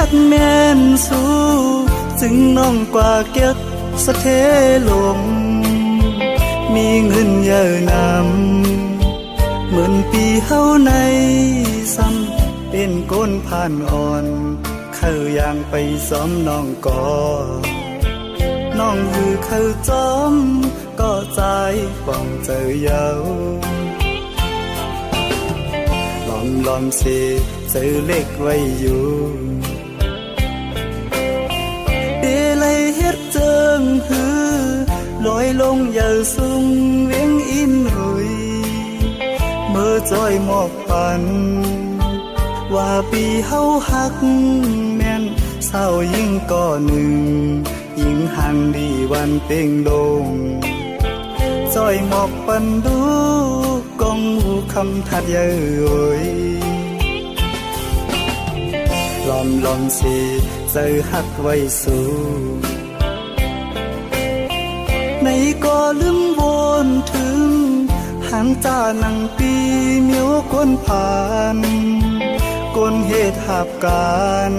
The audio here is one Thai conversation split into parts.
กแม่นสู้จึงน้องกว่าเก็บสะเทลงมีเงินเยอะนำเหมือนปีเฮาในซ้ำเป็นก้นผ่านอ่อนเข้าอย่างไปซ้อมน้องก่อน้องคือเข้าจอมก็ใจป้องเจอเยาลอมสิเจอเล็กไว้อยู่เดลัยเฮ็ดเจิงหือลอยลงอย่าสูงเวียงอินหุยเมื่อจอยหมอกปันว่าปีเฮาหักแม่นเศร้ายิ่งก่อหนึ่งยิ่งห่างดีวันเป่งลงจอยหมอกปันดูกองหูคำทัดเย้ยลอมสิเจอหักไว้สู้ในก็ลืมวนถึงหางจ้านังปีเมียวกวนผ่านกวนเหตุหาบการ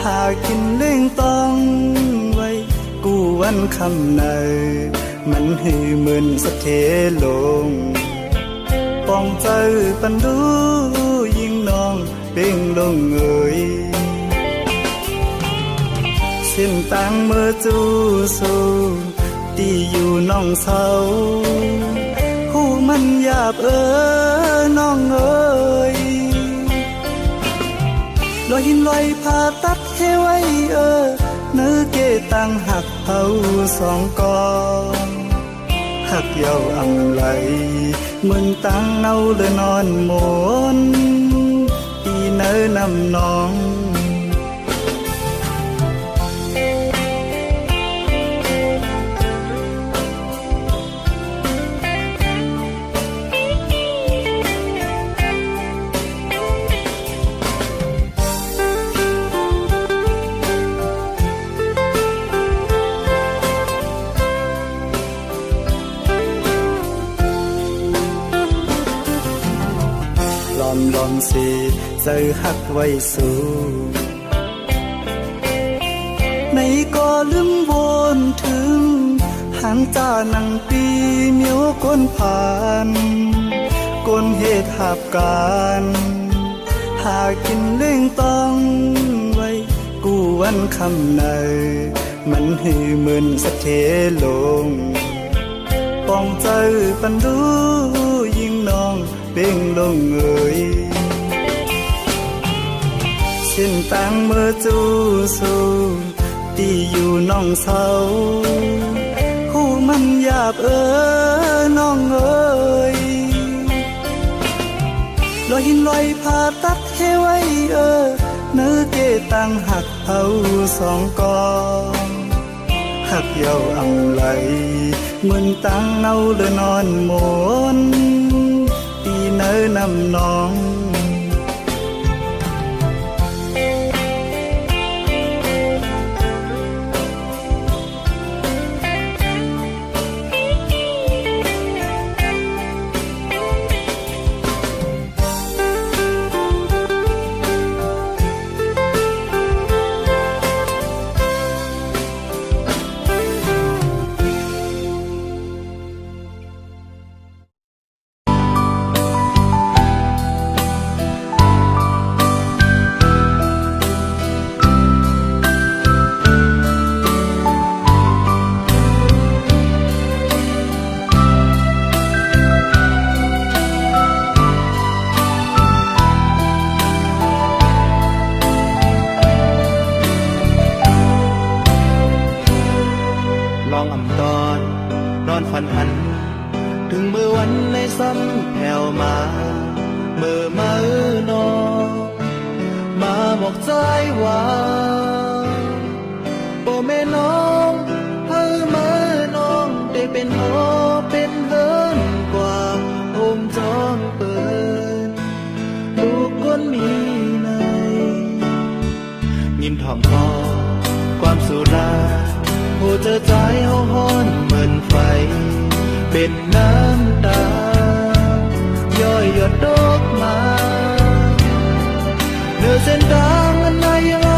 หากินเล่งต้องไว้กูวันคำในมันหือเหมือนสะเทลงป้องเจอปันดูยิ่งน้องเป่งลงเอ่ยเส้นต่างเมื่อจูสู้ที่อยู่น้องเศร้าหูมันหยาบน้องเอ่ยลอยหินลอยผ่าตัดให้ไว้เนื้อเกตังหักเผาสองกองหักเย้าอำไหลเหมือนตังเนาเลยนอนหมนปีเนื้อนำน้องลอมสิเจอหักไว้สู้ในก็ลืมวนถึงหางจ้านังปีเมียวก้นผ่านก้นเหตุหาบการหากินเล่งต้องไว้กูวันคำในมันหือเหมือนสะเทลงป้องเจอปันดูยิ่งน้องเป่งลงเอ่ยเส้นต่างเมื่อจูสู้ที่อยู่น้องเศร้าหูมันหยาบน้องเอ่ยลอยหินลอยผ่าตัดให้ไว้เนื้อเกตังหักเผาสองกองหักเย้าอำไหลเหมือนตังเนาเลยนอนหมนปีเนื้อนำน้องฝันหันถึงเมื่อวันในซ้ำแผ่วมาเมื่อมาอนอมาบอกใจว่าโอ้แม่น้องเพิ่มมาน้องได้เป็นหอเป็นเฮินกว่าโอมจอนเปิดลูกคนมีในยิ้มทองคอความสุราโหเจอใจเฮาฮ้อนเหมือนไฟเป็นน้ำตาย่อยหยดดอกมาเนื้อเส้นทางอันใดยัง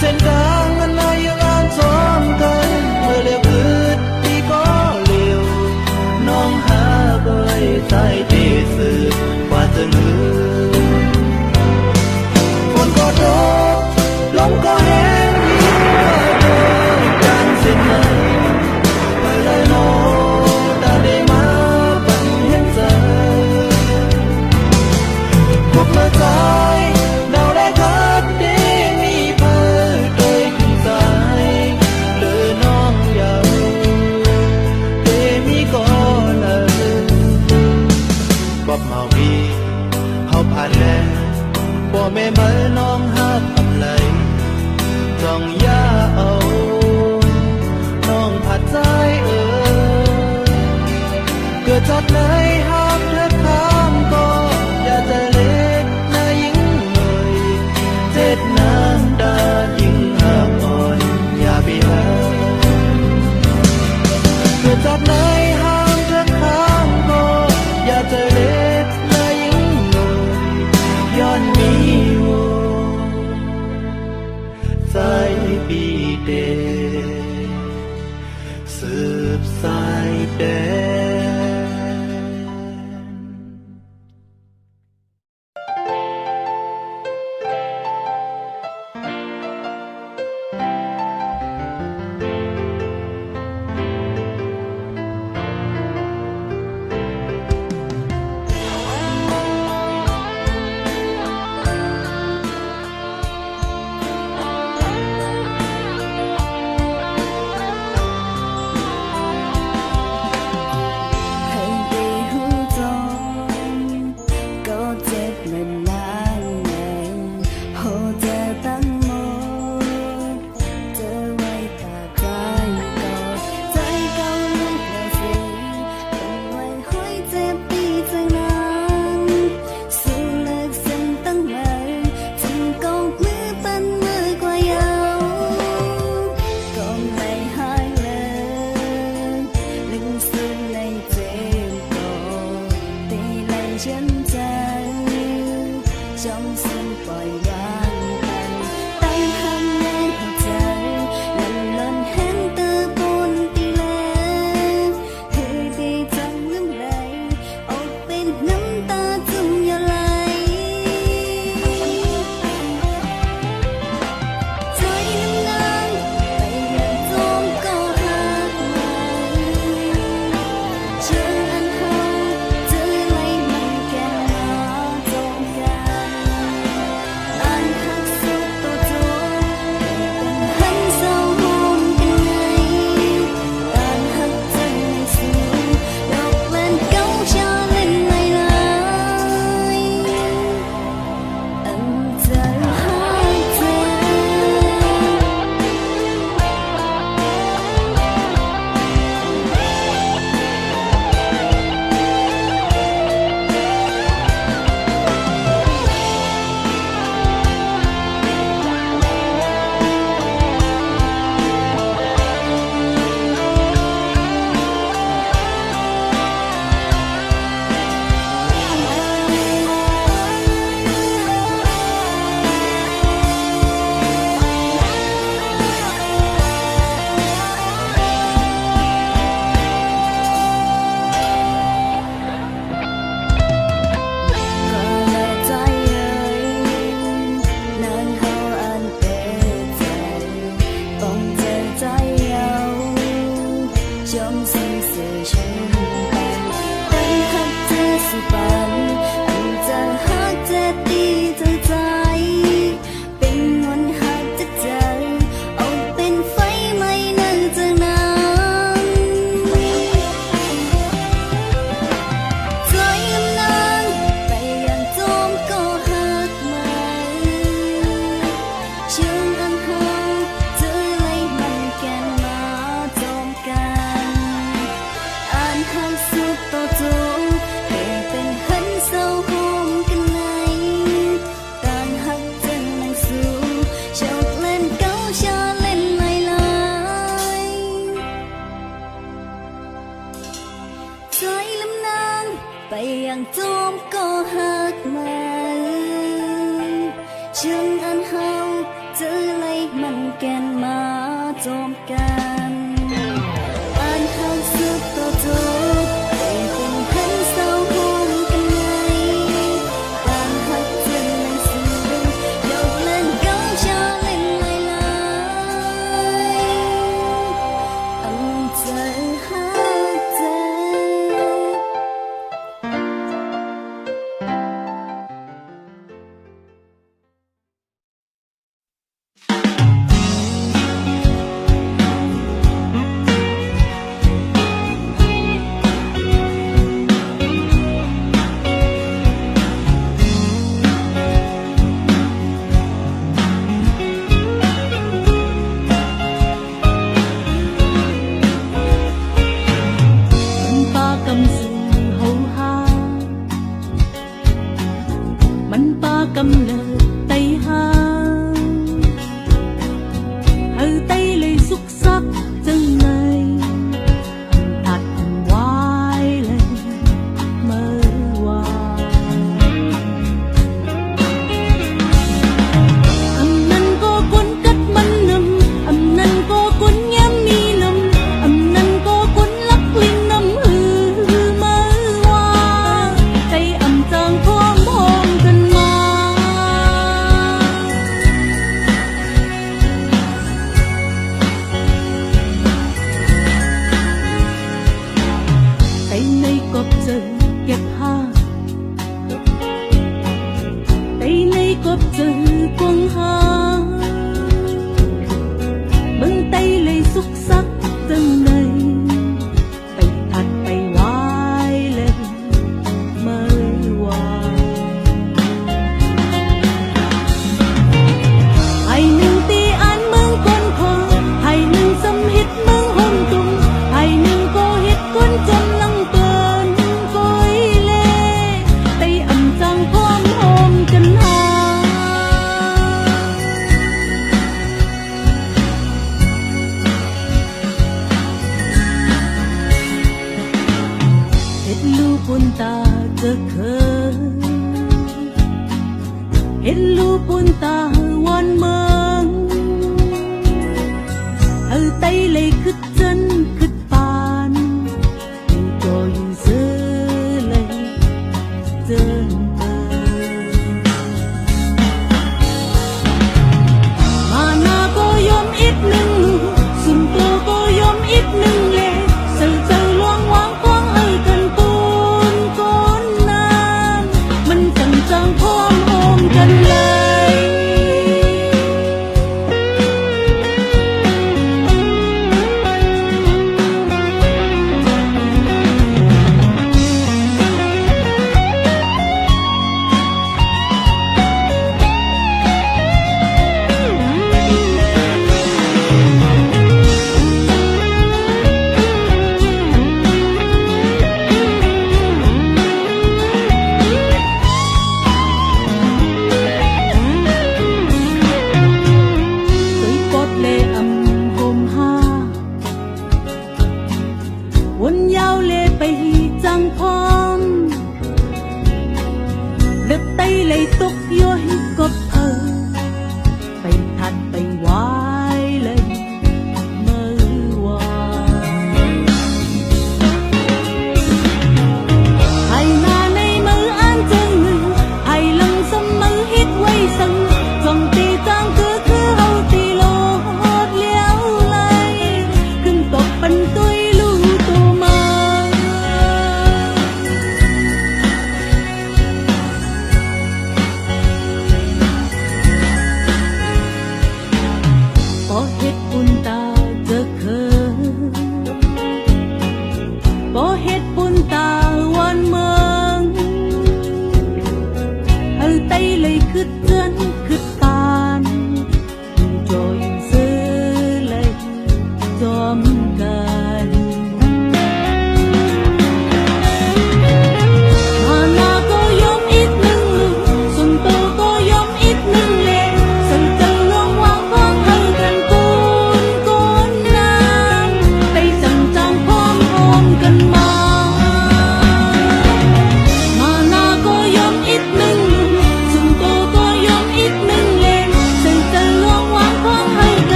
เส้นทางมันนายยังอ่านสอนกันเมื่อเลี้ยวคืนที่ก็เลี้ยวน้องหาเบยใต้ที่สื่อว่าจะลืมฝนก็ตกลมก็แห้งยิ่งกว่าเดิมกันเส้นไหนเมื่อไรโนตาได้มาปันเห็นใจพบเมื่อใจดาวได้คัดดีมีเพื่อโดยขึ้นใจหรือน้องอยากเดมีก็เลยกบมาวีเฮาผ่านแล้วบ่แม่นเมื่อน้องหักอำไลจ้องอย่าเอาน้องผัดใจเกิดจากไหนหากเธอถามก็อย่าจะเล็กนะยิ่งเลยเจ็ดน้ำตายิ่งหากอ่อนอย่าไปหาเกิดจากไหนหากเธอถามก็อย่าจะเล็กนะยิ่งเลยย้อนมีสายปีเดสืบสายแดน ค มันแกนมาจอมกันอ่านข่าวสุดต่อจบเป็นคนเห็นเศร้าห้องกันไงการหักจนในสื่อยกเล่นก้องชาเล่นลายลายอันใจหักใจ น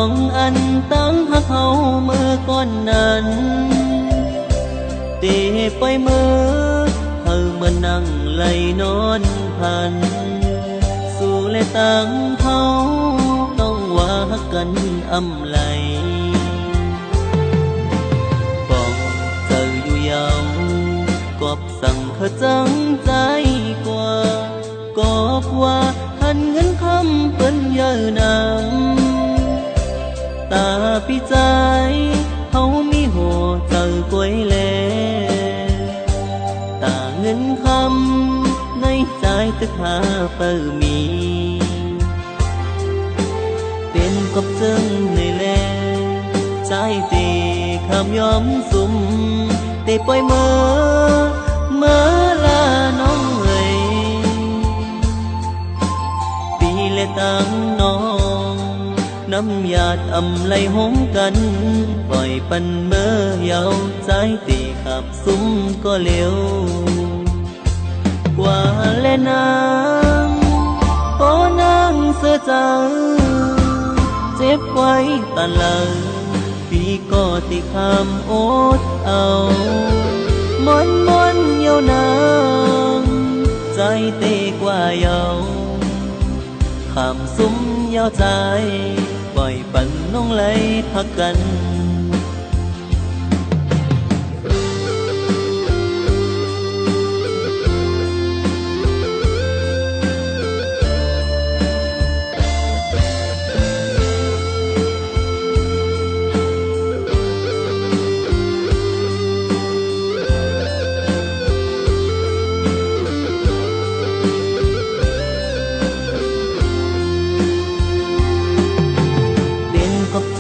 องอันตั้งหักเฮาเมื่อก่อนนั้นเตไปเมื่อเฮามานั่งไหลนอนพันสู่และตั้งเฮาต้องว่ากันอำไหลบอกเจออยู่ยาวกอบสั่งเขาจังใจกว่ากอบว่าหันเงินคำเปิ้นเยอะนำตาพี่ใจเฮามีหัวเจอกวยแลตาเงินคำในใจตึกหาเปิมีเป็นกบจึงในแลใจเตคำยอมสุ่มเตปล่อยเมื่อลาน้องเอ๋ยปีและตั้งน้องน้ำหยาดอำไหลหงกันปล่อยปันเมื่อยาวใจตีขับซุ้มก็เร็วกว่าและนางโอ้นางเสือเจ้าเจ็บไว้ตันเลยพี่ก็ติคำอดเอามนเยาวนางใจเตกว่าเยาขามซุ้มยาวใจปล่อยปั่นน้องไหลพักกัน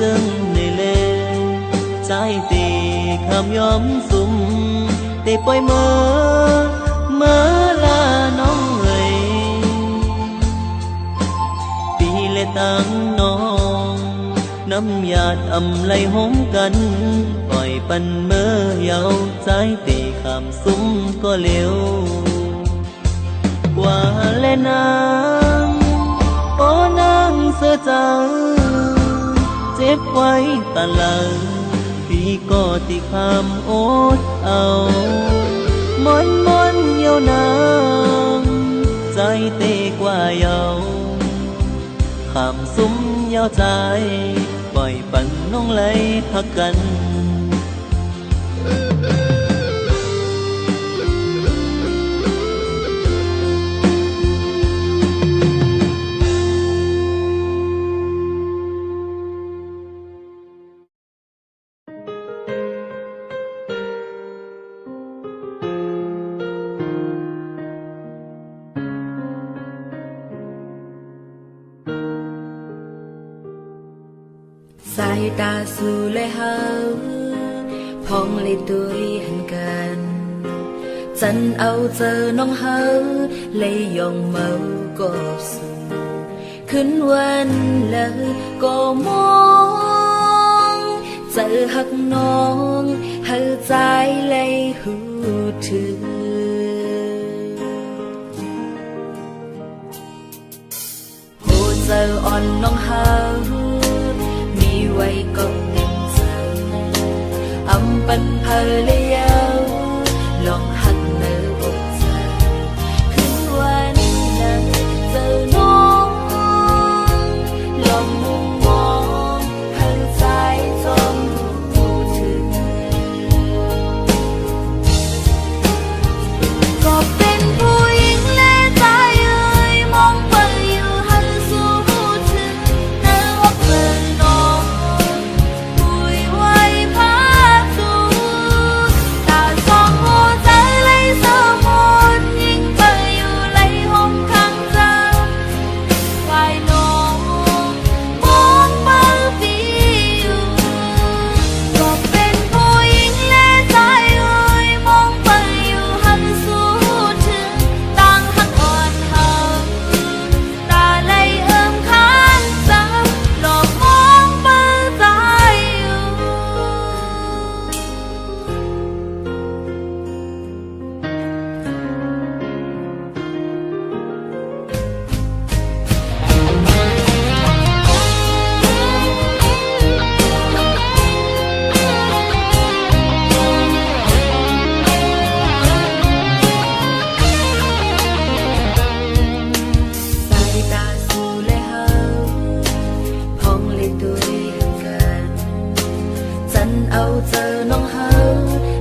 จึงในเลใจตีคำยอมสุ่มเตปล่อยเมื่อลาน้องเอ๋ยปีและตั้งน้องน้ำหยาดอำไหลหงกันปล่อยปันเมื่อยาวใจตีคำสุ่มก็เร็วกว่าและนางโอ้นางเสือเจ้าเจ็บไว้ตาลังพี่ก็ติคำอดเอามนเยาวนางใจเตกว่าเยาขามซุ้มยาวใจปล่อยปั่นน้องไหลพักกันสายตาสู่และเฮาพองเลยตุยหันกันจันเอาเจอน้องเฮาเลยยองเมาก็สู่ขึ้นวันเลยก็มองเจอหักน้องเฮาใจเลยหูถึงโหเจออ่อนน้องเฮาไว้ก็เงินเจออำปันเพลเลียวลองหักเนื้ออกเธอคืนวันนั้นเจอน้องลองมุมมองหันใจจมหูถึงก็เป็นผู้หญิงเล่ใจเอ่ยมองไปอยู่หันสู่หูถึงเนื้ออกเธอน้องต Săn âu giờ nong hao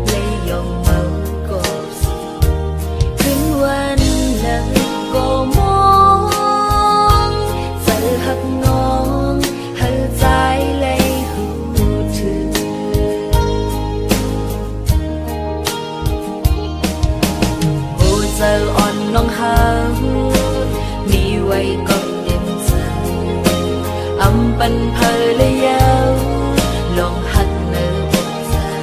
lấy dòng màu cổ xì Khinhวันnắng cổ mong giờ hấp ngon hơi trái lấy hữu trừ Ô giờ on nong hao mi quay con đêm dần âm bần phơi lấy nhau lòng hắt nở bột dần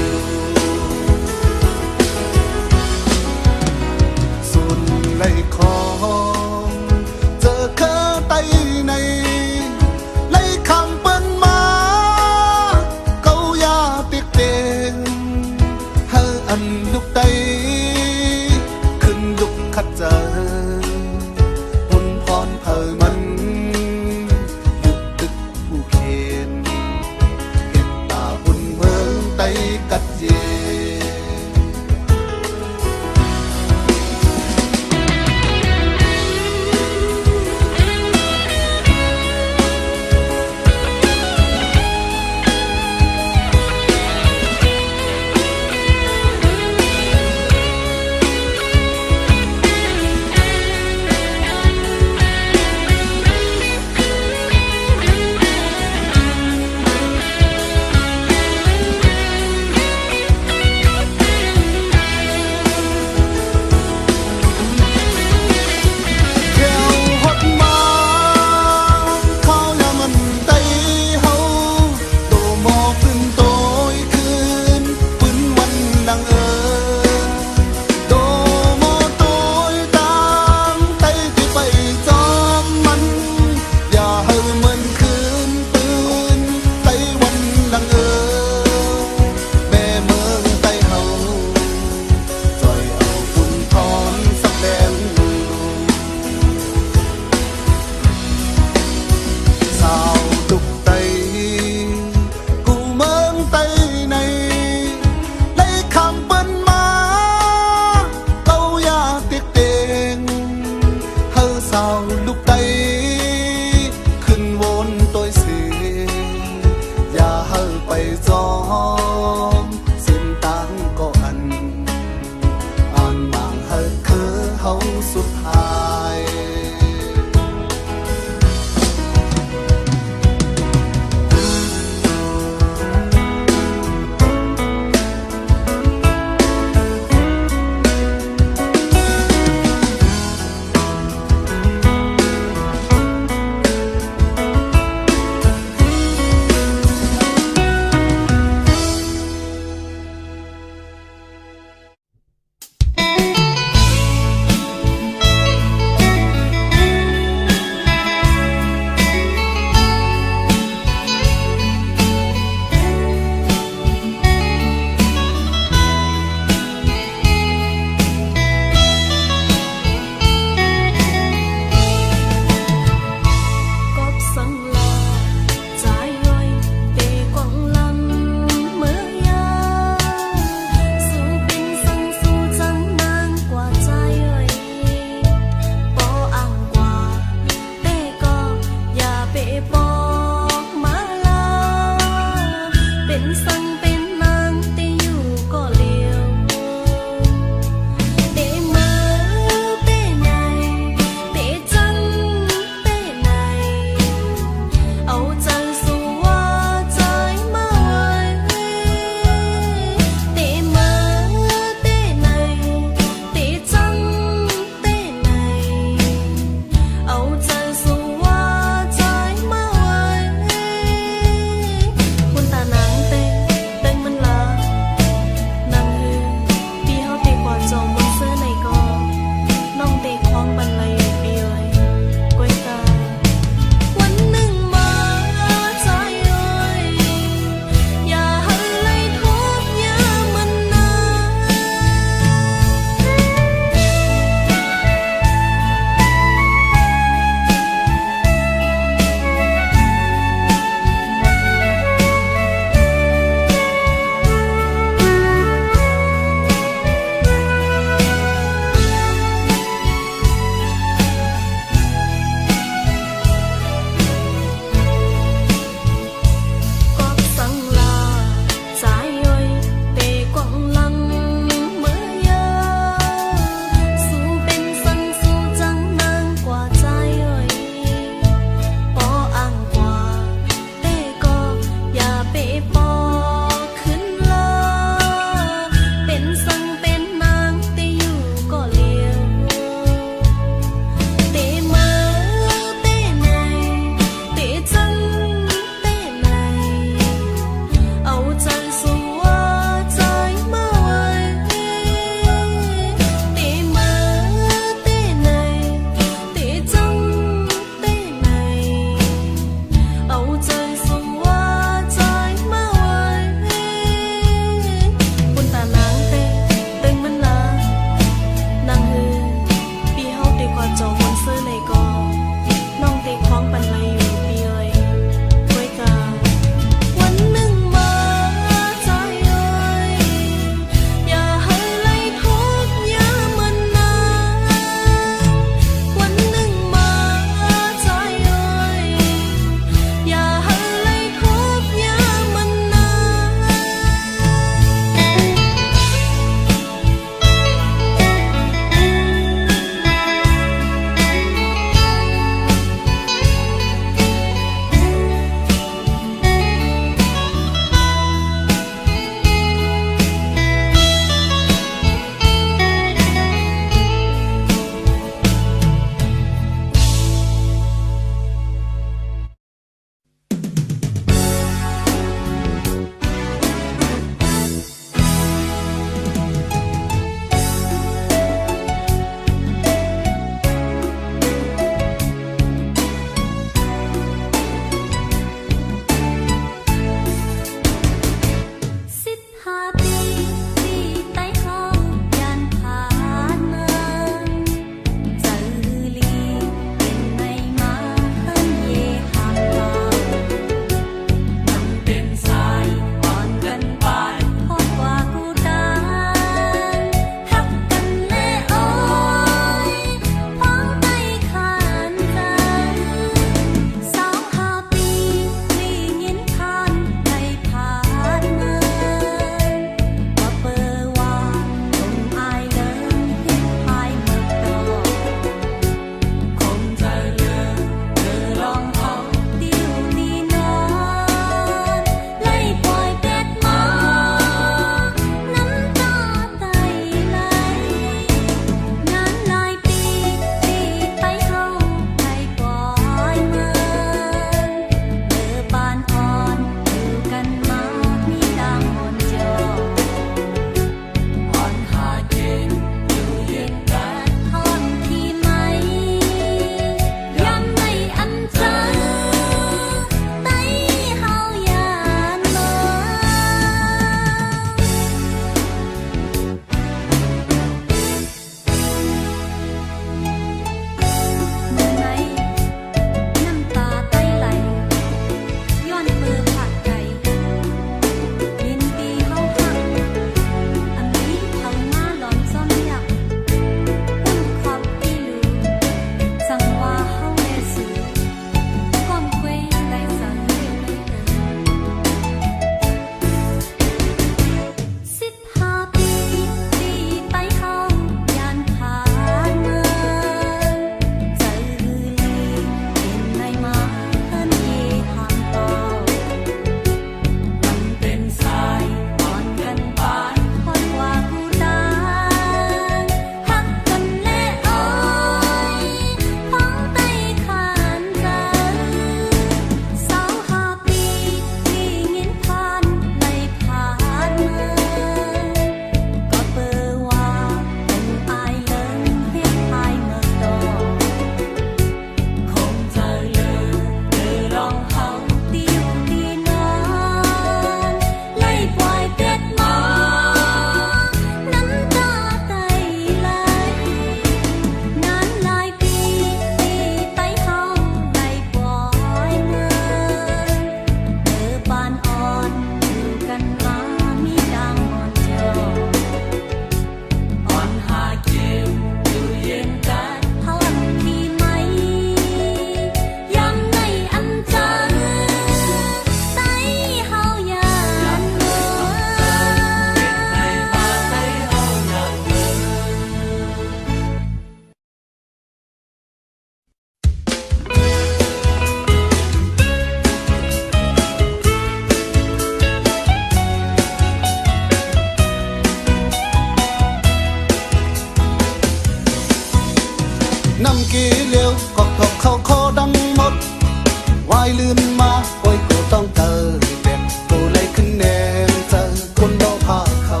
ายลื่นมาโอ้ยกูต้องเจอเด็กกูเลยขึ้นแนงเจอคนรอพาเขา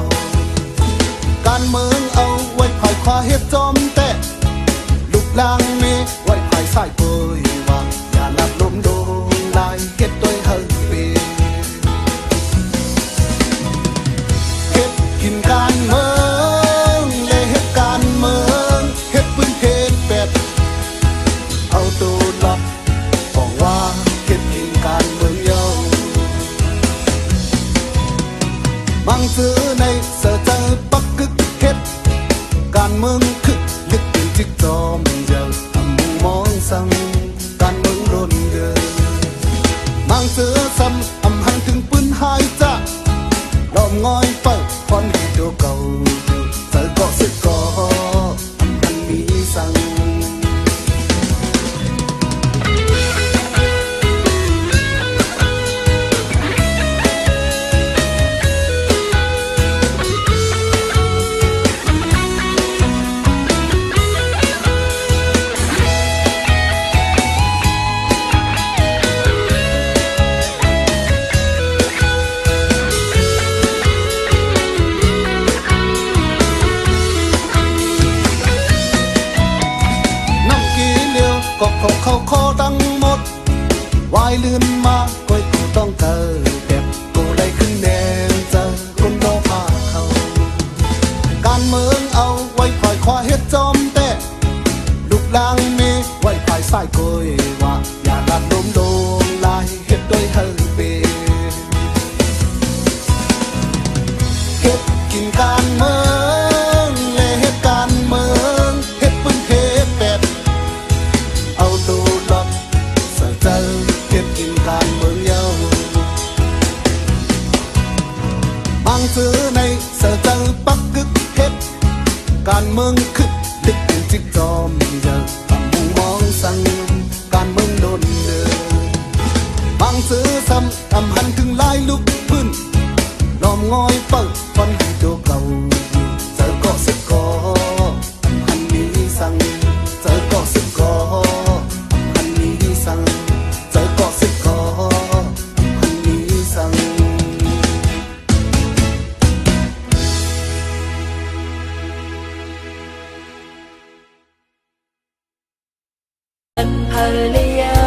การเมืองเอาไว้ภายขวาเฮ็ดจอมแต่ลูกลางเมไว้ภายซ้ายเปยว่าอย่าลับลมโดนลายเฮ็ดด้วยเฮยเปเฮ็ดกินการเมืองและเฮ็ดการเมืองเฮ็ดพื้นเพศแบบเอาตัวรอดบอกว่าเฮ็ดกินการเมืองเยามังซื้อในเสือเจอปักกึกเฮ็ดการเมืองคึกลึกเป็นจิกจอมเยาทำมุมมองซ้ำการเมืองโดนเกินมังซื้อซ้ำหันถึงปืนหายจ้าลอมงอยเปิดพอนดีดูเก่าเสือก็สึกก็หันมีสั่งก็เขาคอทั้งหมดวายลื่นมาก็กูต้องเจอเก็บกูได้ขึ้นแดงเจอคนรอพาเขาการเมืองเอาไว้ภายขวาเฮ็ดจอมแต่ลูกลางเมไว้ภายซ้ายกยว่าอย่าลัดลมโดนลายเฮ็ดด้วยเฮยเปเฮ็ดกินการเมืองและเฮ็ดการเมืองเฮ็ดพื้นเพศแบบเอาตัวรอดใส่ใจเก็บกินการเมืองเยาบางซื้อในเสือเจอปักกึกเฮ็ดการเมืองคึกลึกเป็นจิกจอมเยาทำมุมมองสั่งการเมืองโดนเดินบางซื้อซ้ำหันถึงลายลุกพื้นล้อมงอยเปิดฟอนดีโดเก่าเจอก็สึกก็หันมีสั่งเจอก็สึกก็สั่งเจอก็สึกก็หันมีสั่งภรรยา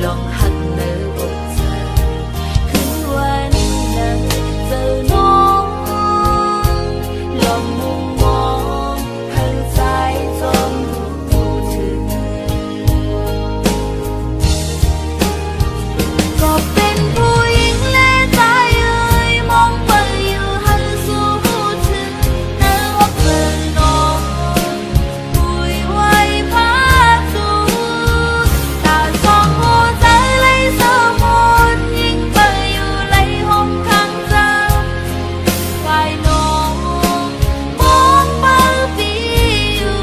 ลองหันเนื้ออกเธอคืนวันนั้นเจอน้องลองมุมมองหันใจจนรู้ถึงก็เป็นผู้หญิงและใจเอ่ยมองไปอยู่หันสู่ถึงเนื้ออกเธอน้องปุยไว้พาสู่ตาสองหัวใจเลยสมนยิ่งไปอยู่ในห้องข้างเธอฝ่ายน้องมองเป้าปีอยู่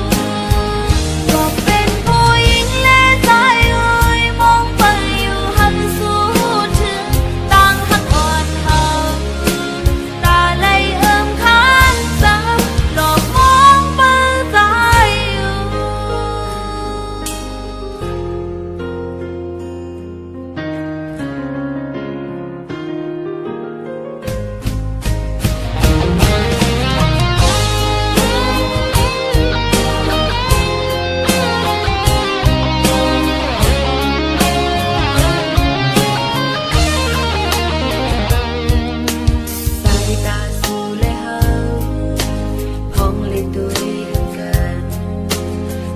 ก็เป็นผู้หญิงและใจเอ่ยมองไปอยู่หันสู่ถึงต่างหักอ่อนเฮาตาเลยเอิ่มข้างเธอหลอกมองเป้าใจอยู่ สายตาสู่และเฮาพ้องเล่นด้วยกัน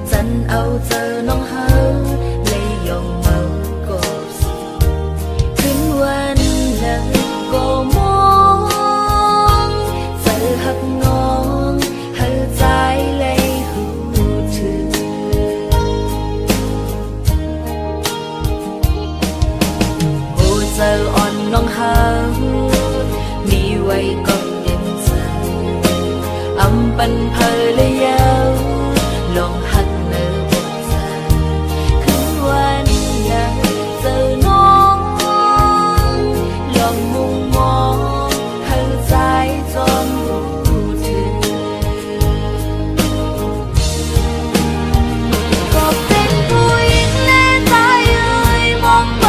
จันเอาเจอน้องเฮาเลยยองเมาก็สิคืนวันนั้นก็มองเจอหักน้องหันใจเลยหูถึงโอ้เจออ่อนน้องเฮามีไว้ก็เย็นใจอำปันภรรยาลองหักเนื้ออกเธอคืนวันนั้นเจอน้องลองมุมมองหันใจจนรู้ถึงก็เป็นผู้หญิงและใจเอ่ยมองไป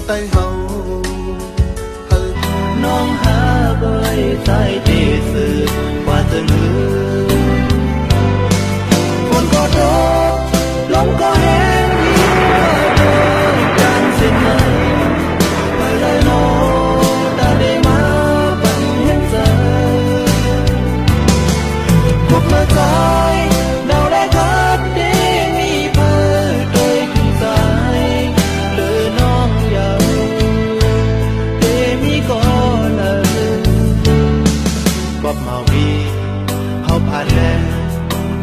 tay hậu hờ non há bơi tay tê sự qua từng hương còn có đó lòng có hẹn đôi đàn xin mời bởi lời nó đã để má vẫn hiện giờ cuộc mơ dài nào đã khát để mi mơ đôi cùng dài lời non giàu để mi có lời bọc màu mi học hạt lệ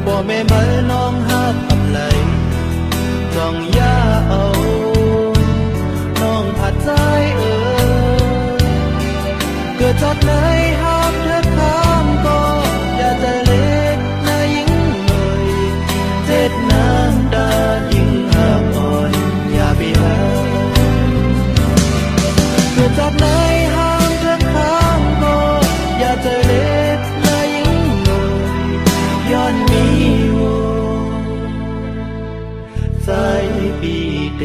bỏ mẹ mơ non hát ẩm lấy dòng giá âu non hạt dàiเกิดจากไหนห้ามเธอข้ามก็อย่าจะเล็กนะยิ่งเอ่ยเจ็ดน้ำตายิ่งห่างอ่อนอย่าไปหาเกิดจากไหนห้ามเธอข้ามก็อย่าจะเล็กนะยิ่งเอ่ยย้อนมีวใจปีเด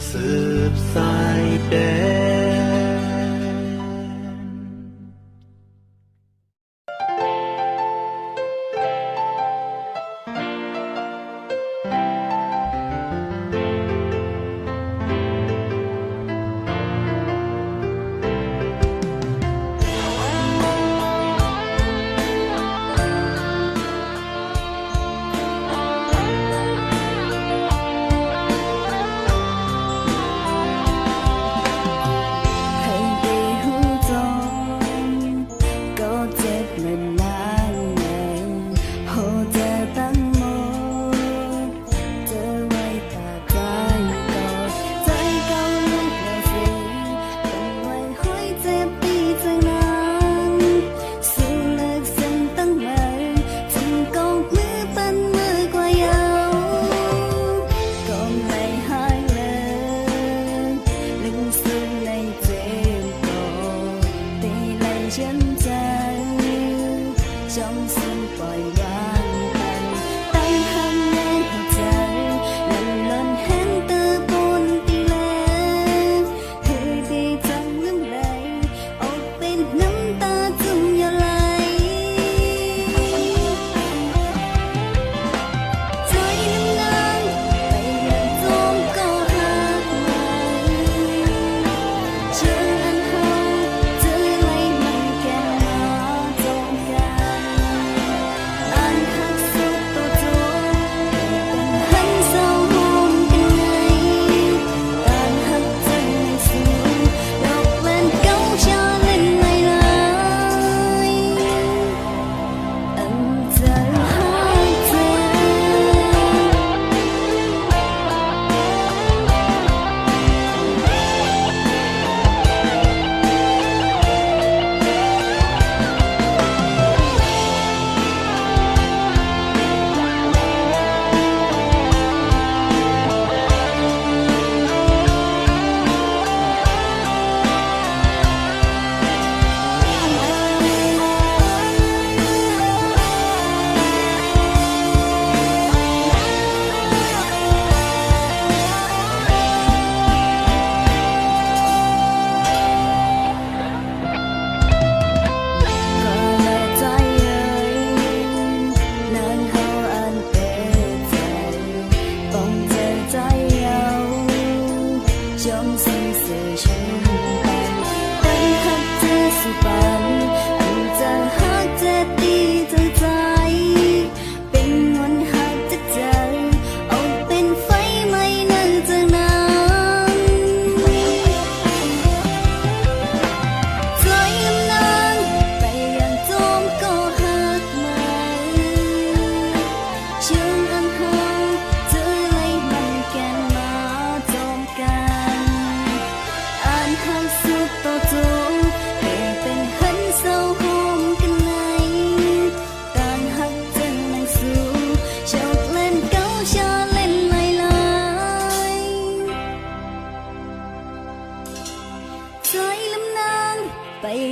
สืบสายแดน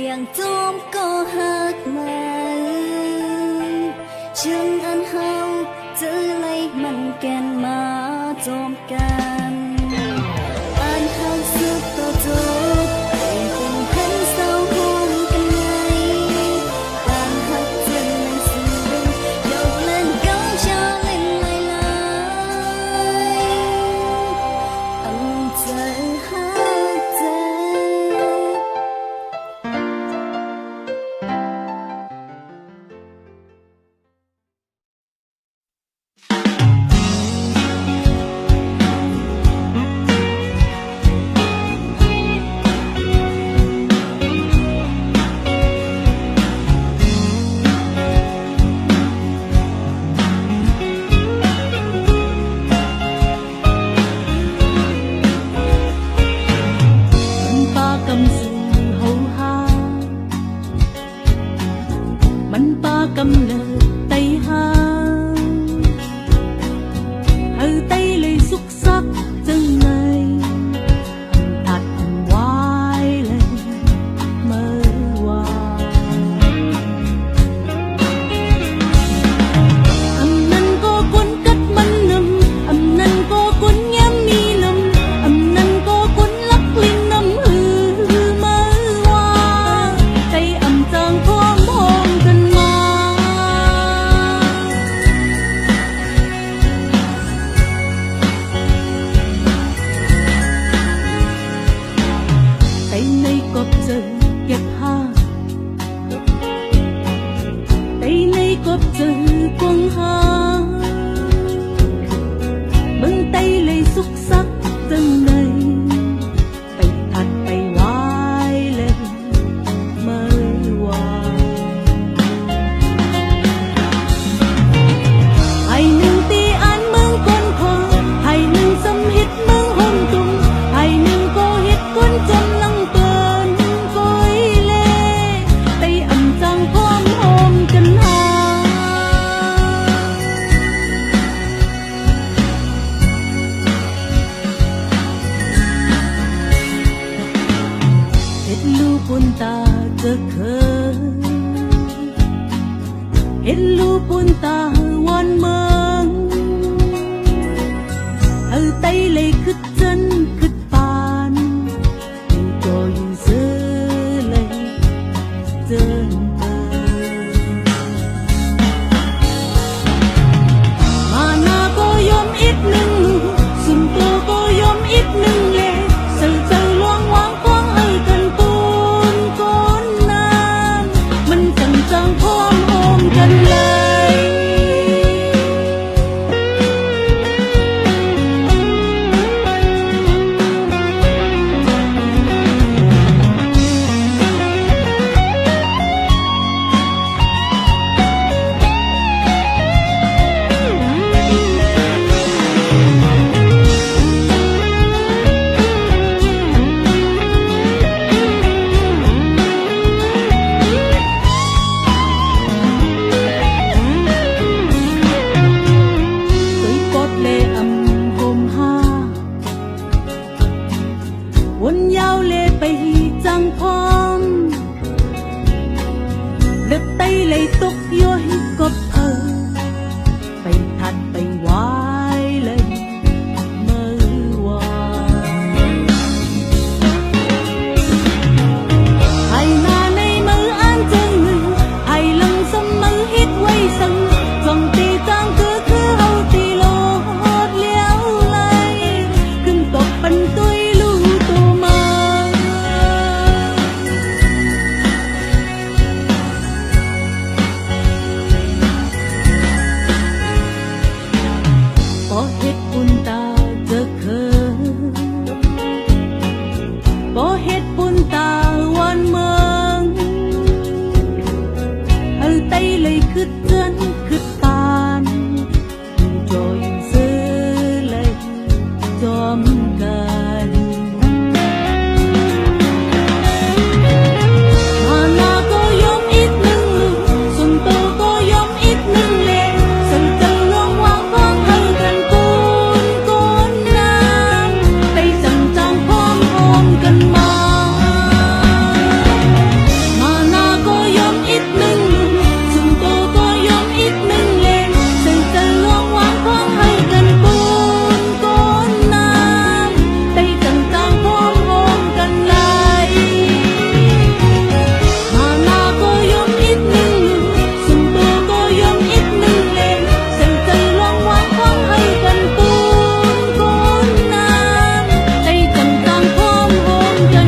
อย่างโจมก็หักมาจึงอันเฮาเจอไล่มันแกนมาโจมกัน ปุ่นตาจะเคยเห็นลูกปุ่นตาวันเมืองไตเลยคือจันคือปานก็อยู่เสือเลยเดินมาหน้าก็ยอมอีกหนึ่งสุนตัวก็ยอมอีกหนึ่งเลยเสือเจอลวงวางกว้างกันปูนก้นน้ำมันจังจังพร้อมโอมกันเลยวนยาวเลยไปจังพร้อมเลือกไตเลยตกย้อยก็เพอไปทัดไปวายเลยเมื่อวานให้หน้าในมืออ่านจึงให้ลังสมือฮิตไว้สังจงตีจังคือเอาตีโลดเลี้ยวไหลขึ้นตกปันตุยบ่เฮ็ดบุญตาวันเมืองไตเลยคือเตือนคือปานจอยซื้อเลยจอมกันมาหน้าก็ยอมอีกหนึ่งสุนโตก็ยอมอีกหนึ่งเลยสังจังลวงวางพร้อมกันปูนก้นน้ำไปจังจังพร้อมโอมกันมาหน้าก็ยอมอีกหนึ่งสุนโตก็ยอมอีกหนึ่งเลยสังจังลวงวางพร้อมกันปูนก้นน้ำไปจังจังพร้อมโอมกันเลยหน้าก็ยอมอีกหนึ่งสุนโตก็ยอมอีกหนึ่งเลยสังจังลวงวางพร้อมกันปูนก้นน้ำไปจังจังพร้อมโอมกัน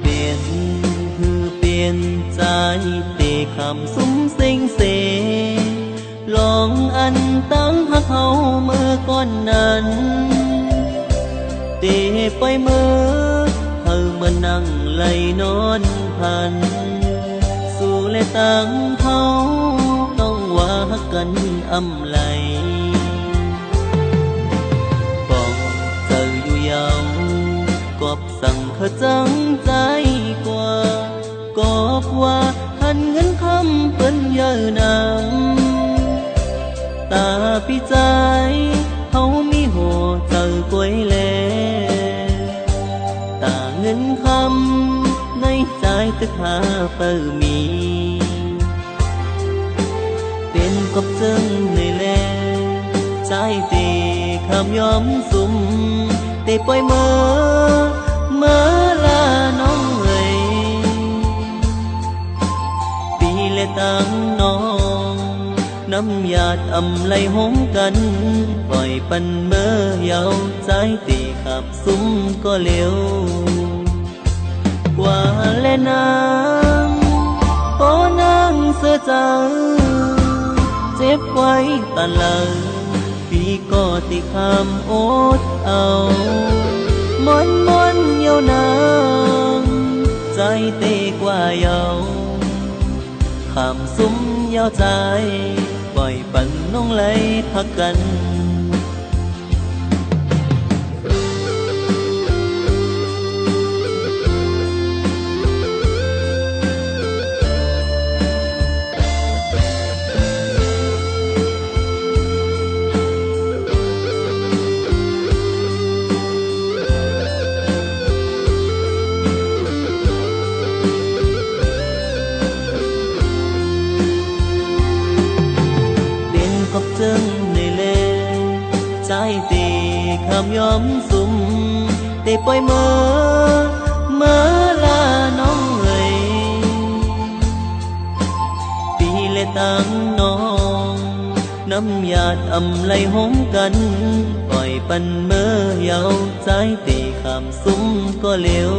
เปลี่ยนคือเปลี่ยนใจเตะคำซุ้มเซ็งเสลองอันตั้งหักเขาเมื่อก่อนนั้นเตะไปเมื่อเฮามานั่งไหลนอนพันสู่และตั้งเขาต้องว่ากันอำไหลบอกเจออยู่ยาวกอบสั่งเขาจังใจกว่ากอบว่าหันเงินคำเปิ้นเยอะนำตาพี่ใจเขามีหัวเจอกวยแลตาเงินคำในใจตึกหาเปิมี เป็นกบจึงในแลใจเตคำยอมสุ่มเตปล่อยเมื่อลาน้องเอ๋ยปีและตั้งน้องน้ำหยาดอำไหลหอมกันปล่อยปันเมื่อเยาใจตีขับซุ้มก็เร็วกว่าและนางโอ้นางเสือเจ้าเจ็บไว้ตะลังพี่ก็ติคำอดเอามนเยาวนาน tê qua dầu khảm súng giao trái vòi bắn nông lấy thắc cân trái tì khám nhóm sum tê bôi mơ là nóng người tì lệ tăng nong nắm nhạt ẩm lay hómกันปล่อยปันเมื่อยาวtrái tì khám sum có liều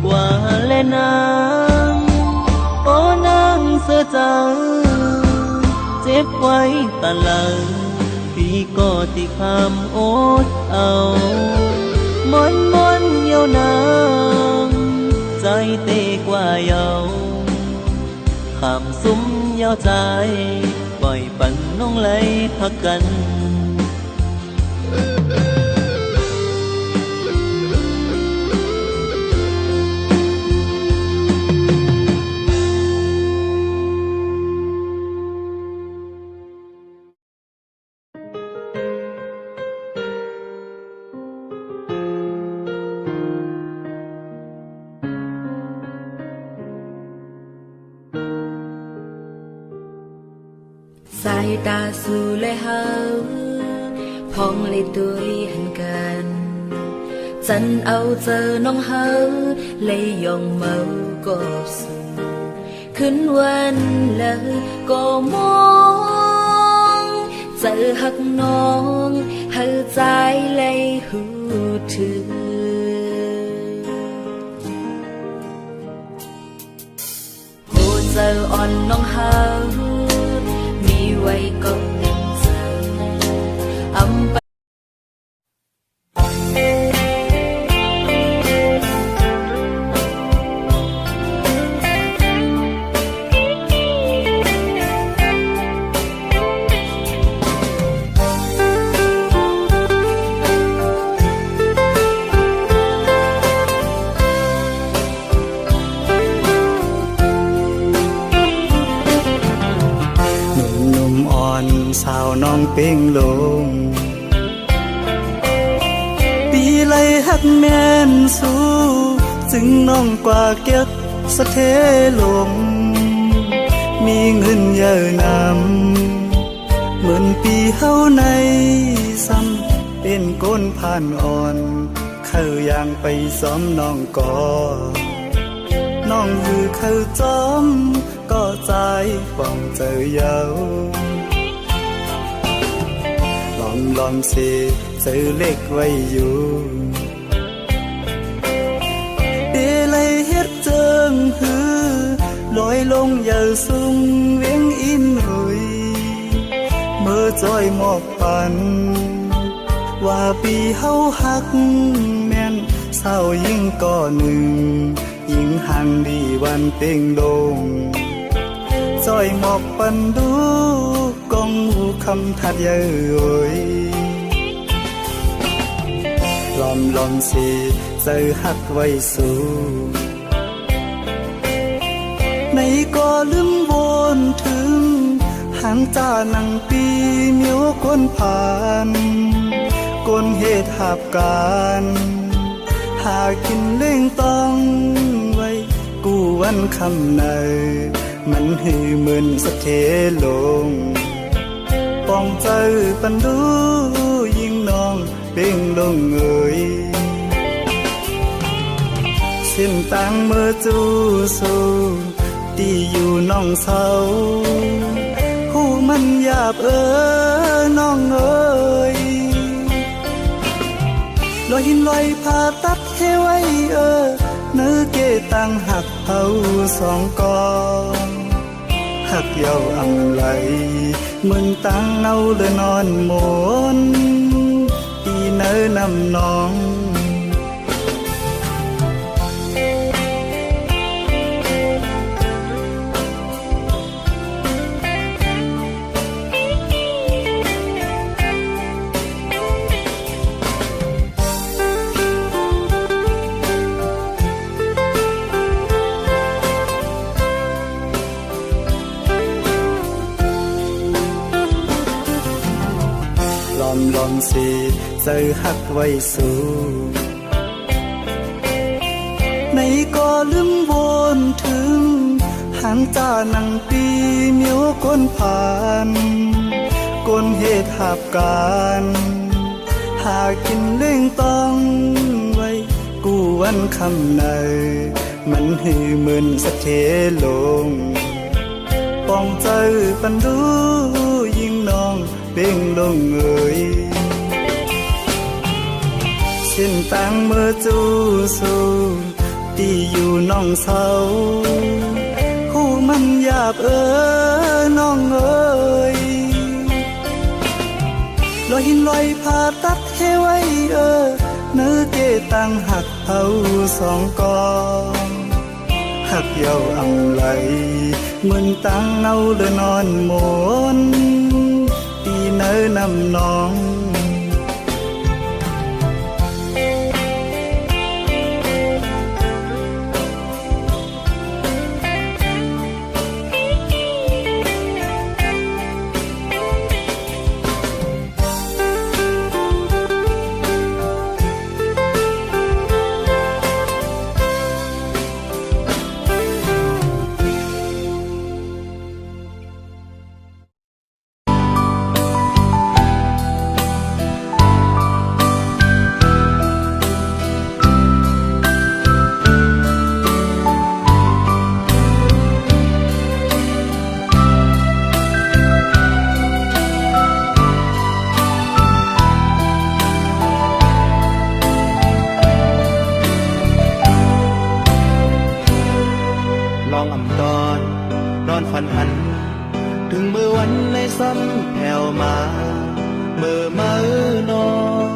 qua lệ nàng ô nàng sơ trắngเจ็บไว้ตลอดพี่ก็ติคำอดเอามอนเยาวนางใจเตกว่าเยาขามซุ้มยาวใจปล่อยปันน้องไหลพักกันSai ta su lệ hao phong lệ tuổi hìnhกันchân âu giờ nông hao lệ dòng màu có su khấnวันlời có mong giờ hắc nong hơ trái lệ hư thư hồ giờ on nông hao quay công nhân giờ âmสาวน้องเป้งลงปีไลหักแม่นสู้จึงน้องกว่าเก็บสะเทลมมีเงินเยอะนำเหมือนปีเฮาในซ้ำเป็นก้นผ่านอ่อนเข้าอย่างไปซ้อมน้องก่อน้องหือเข้าจอมก็ใจป่องเจอเยาลอมสิซื้อเล็กไว้อยู่เดลัยเฮ็ดเจิงหือลอยลงอย่าสุ่งเวียงอินหุยเมื่อจอยหมอกปันว่าปีเฮาหักแม่นเศร้ายิ่งก่อหนึ่งยิ่งห่างดีวันเต็งลงจอยหมอกปันดูกองหูคำทัดเย้ยลอมสิเจอหักไว้สู่ในก็ลืมวนถึงหางจานังปีเมียวคนผ่านก้นเหตุหับการหากินเล่งต้องไว้กูวันคำในมันหือเหมือนสะเทลงปองเจอปันดูยิ่งน้องเป่งลงเอ่ยเส้นต่างเมื่อจูสูตีอยู่น้องเศร้าหูมันหยาบน้องเอ่ยลอยหินลอยผ่าตัดให้ไว้เนื้อเกตังหักเฮาสองกองหักเยาอำไหลมึงตังเอาเลยนอนหมนปีเนื้อนำน้อง ลอมสิเจอหักไว้สู่ในก็ลืมวนถึงหันจานังปีเมียวก้นผ่านก้นเหตุหับการหากินเล่งต้องไว้กูวันคำในมันหือมึนสะเทลงปองเจอปันดูยิ่งน้องเบ่งลงเอ่ยสิ้นตังเมื่อจูสูตีอยู่น้องเศร้าหูมันหยาบน้องเอ่ยลอยหินลอยผ่าตัดให้ไว้เนื้อเกตังหักเอาสองกองหักเยาอำไหลเหมือนตังเอาเลยนอนหมนตีเนื้อนำน้องลองอำตอนนอนฝันหันถึงมือวันในซ้ำแผ่วมามือมือนอน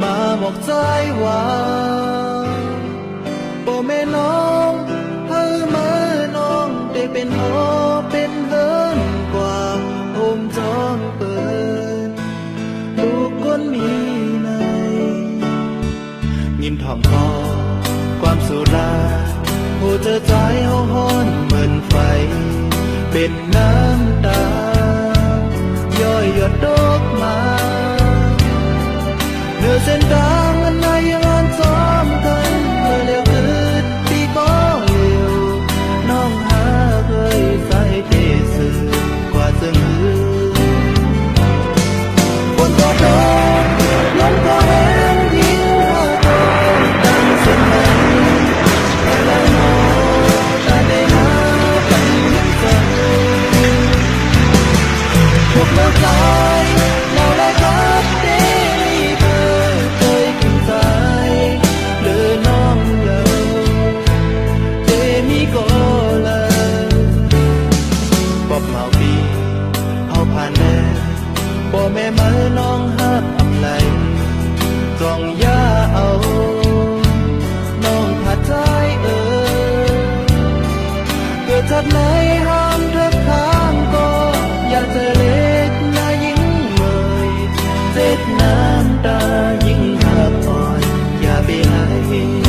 มาบอกใจว่าโปแม่น้องเฮ้อมือน้องได้เป็นโอเป็นเฮินกว่าโฮมจอนเปิดลูกคนมีในยินถ่อมคอความสุราผู้เจอใจเฮาฮ้อนเหมือนไฟเป็นน้ำตาย่อยหยดดอกมาเนื้อเส้นทางอันไหนยังอ่อนซ้อมกันเมื่อเลี้ยวคืนปีก็เลี้ยวน้องหาเคยใส่เทสื่อกว่าจะมือคนก็โดนลมก็แรงยิ่งกว่าโดนดังเส้นไหนแล้วน้องพวกเราใจเราได้รับเดลีเบอร์เคยกินใจเลือน้องเลยเดมีก็เลยบอกเมาปีเอาผ่านแน่บอกแม่มาน้องหักอำไหลจองยาเอาน้องผัดใจเกิดทัดไหนห้ามทักทางก็อยากจะเล็กนายิ่งเมยเจ็ดน้ำตายิ่งหักอ่อนอย่าไปให้ ง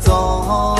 จอง